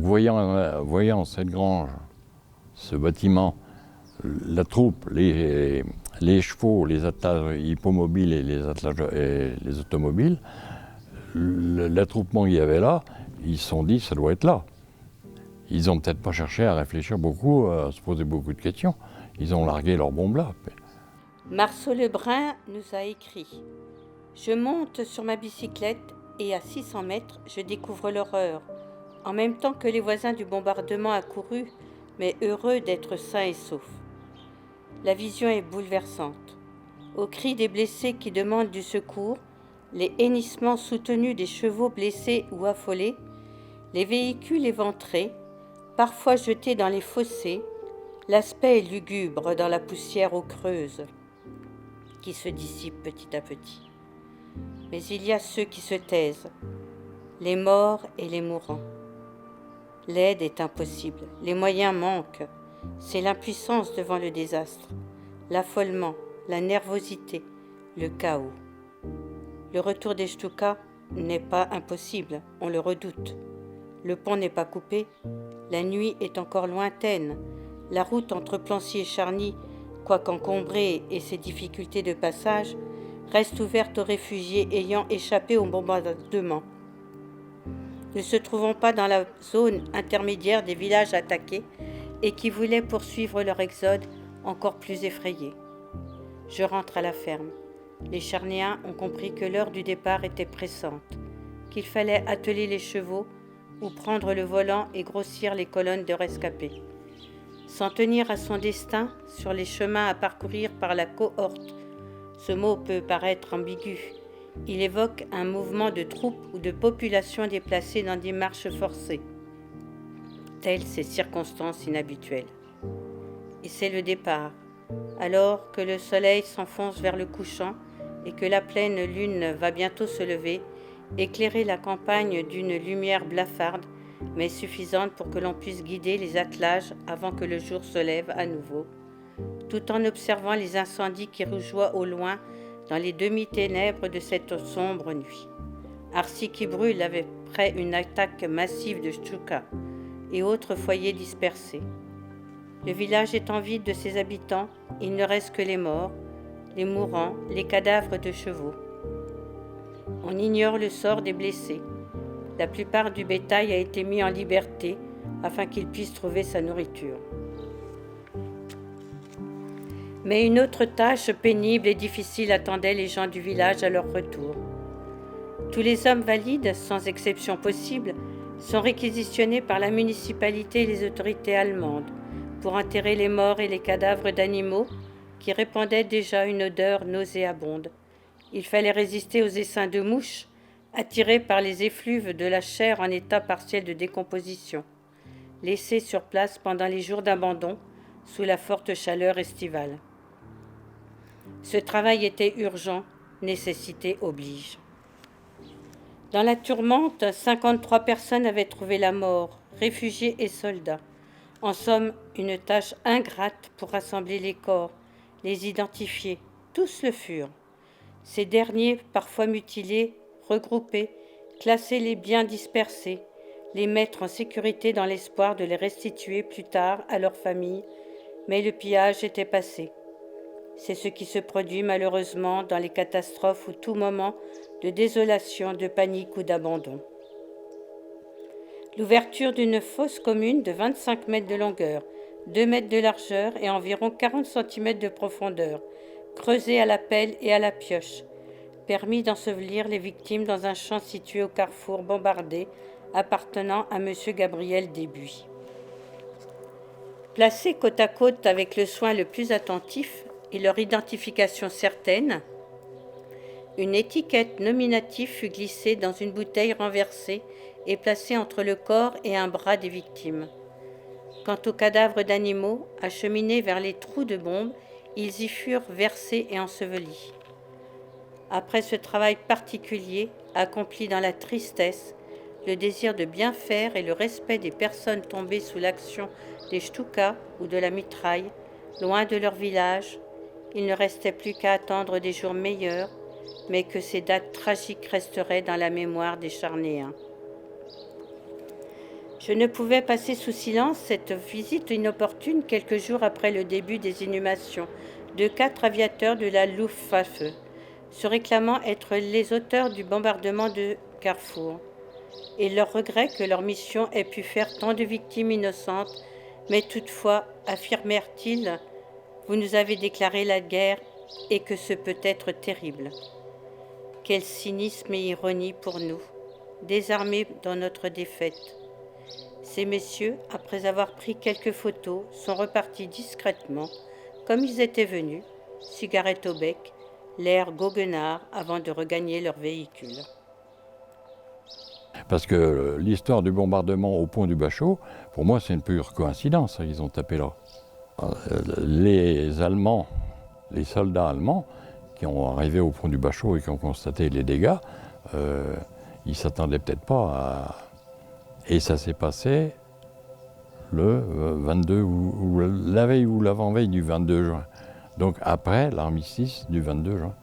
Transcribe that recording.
Donc voyant cette grange, ce bâtiment, la troupe, les chevaux, les attelages hippomobiles et les automobiles, l'attroupement qu'il y avait là, ils se sont dit ça doit être là. Ils n'ont peut-être pas cherché à réfléchir beaucoup, à se poser beaucoup de questions. Ils ont largué leurs bombes là. Marceau Lebrun nous a écrit « Je monte sur ma bicyclette et à 600 mètres, je découvre l'horreur. En même temps que les voisins du bombardement accourus, mais heureux d'être sains et saufs. La vision est bouleversante. Aux cris des blessés qui demandent du secours, les hennissements soutenus des chevaux blessés ou affolés, les véhicules éventrés, parfois jetés dans les fossés, l'aspect est lugubre dans la poussière eau creuse qui se dissipe petit à petit. Mais il y a ceux qui se taisent, les morts et les mourants. L'aide est impossible, les moyens manquent, c'est l'impuissance devant le désastre, l'affolement, la nervosité, le chaos. Le retour des Stuka n'est pas impossible, on le redoute. Le pont n'est pas coupé, la nuit est encore lointaine, la route entre Plancy et Charny, quoiqu'encombrée et ses difficultés de passage, reste ouverte aux réfugiés ayant échappé au bombardement. Ne se trouvant pas dans la zone intermédiaire des villages attaqués et qui voulaient poursuivre leur exode encore plus effrayé. Je rentre à la ferme. Les Charnéens ont compris que l'heure du départ était pressante, qu'il fallait atteler les chevaux ou prendre le volant et grossir les colonnes de rescapés. S'en tenir à son destin sur les chemins à parcourir par la cohorte. Ce mot peut paraître ambigu. Il évoque un mouvement de troupes ou de populations déplacées dans des marches forcées, telles ces circonstances inhabituelles. Et c'est le départ, alors que le soleil s'enfonce vers le couchant et que la pleine lune va bientôt se lever, éclairer la campagne d'une lumière blafarde, mais suffisante pour que l'on puisse guider les attelages avant que le jour se lève à nouveau, tout en observant les incendies qui rougeoient au loin dans les demi-ténèbres de cette sombre nuit. Arcy qui brûle après une attaque massive de Stuka et autres foyers dispersés. Le village étant vide de ses habitants, il ne reste que les morts, les mourants, les cadavres de chevaux. On ignore le sort des blessés. La plupart du bétail a été mis en liberté afin qu'il puisse trouver sa nourriture. Mais une autre tâche pénible et difficile attendait les gens du village à leur retour. Tous les hommes valides, sans exception possible, sont réquisitionnés par la municipalité et les autorités allemandes pour enterrer les morts et les cadavres d'animaux qui répandaient déjà une odeur nauséabonde. Il fallait résister aux essaims de mouches, attirés par les effluves de la chair en état partiel de décomposition, laissés sur place pendant les jours d'abandon sous la forte chaleur estivale. Ce travail était urgent, nécessité oblige. Dans la tourmente, 53 personnes avaient trouvé la mort, réfugiés et soldats. En somme, une tâche ingrate pour rassembler les corps, les identifier. Tous le furent. Ces derniers, parfois mutilés, regrouper, classer les biens dispersés, les mettre en sécurité dans l'espoir de les restituer plus tard à leurs familles, mais le pillage était passé. C'est ce qui se produit malheureusement dans les catastrophes ou tout moment de désolation, de panique ou d'abandon. L'ouverture d'une fosse commune de 25 mètres de longueur, 2 mètres de largeur et environ 40 cm de profondeur, creusée à la pelle et à la pioche, permis d'ensevelir les victimes dans un champ situé au carrefour bombardé appartenant à M. Gabriel Desbuis. Placés côte à côte avec le soin le plus attentif et leur identification certaine, une étiquette nominative fut glissée dans une bouteille renversée et placée entre le corps et un bras des victimes. Quant aux cadavres d'animaux, acheminés vers les trous de bombes, ils y furent versés et ensevelis. Après ce travail particulier, accompli dans la tristesse, le désir de bien faire et le respect des personnes tombées sous l'action des Stuka ou de la mitraille, loin de leur village, il ne restait plus qu'à attendre des jours meilleurs, mais que ces dates tragiques resteraient dans la mémoire des Charnéens. Je ne pouvais passer sous silence cette visite inopportune quelques jours après le début des inhumations de 4 aviateurs de la Luftwaffe, se réclamant être les auteurs du bombardement de Carrefour, et leur regret que leur mission ait pu faire tant de victimes innocentes, mais toutefois, affirmèrent-ils, vous nous avez déclaré la guerre et que ce peut être terrible. Quel cynisme et ironie pour nous, désarmés dans notre défaite. Ces messieurs, après avoir pris quelques photos, sont repartis discrètement, comme ils étaient venus, cigarette au bec, l'air goguenard avant de regagner leur véhicule. Parce que l'histoire du bombardement au pont du Bachot, pour moi, c'est une pure coïncidence, ils ont tapé là. Les Allemands, les soldats allemands, qui ont arrivé au pont du Bachot et qui ont constaté les dégâts, ils ne s'attendaient peut-être pas à... Et ça s'est passé le 22, ou la veille ou l'avant-veille du 22 juin. Donc après l'armistice du 22 juin.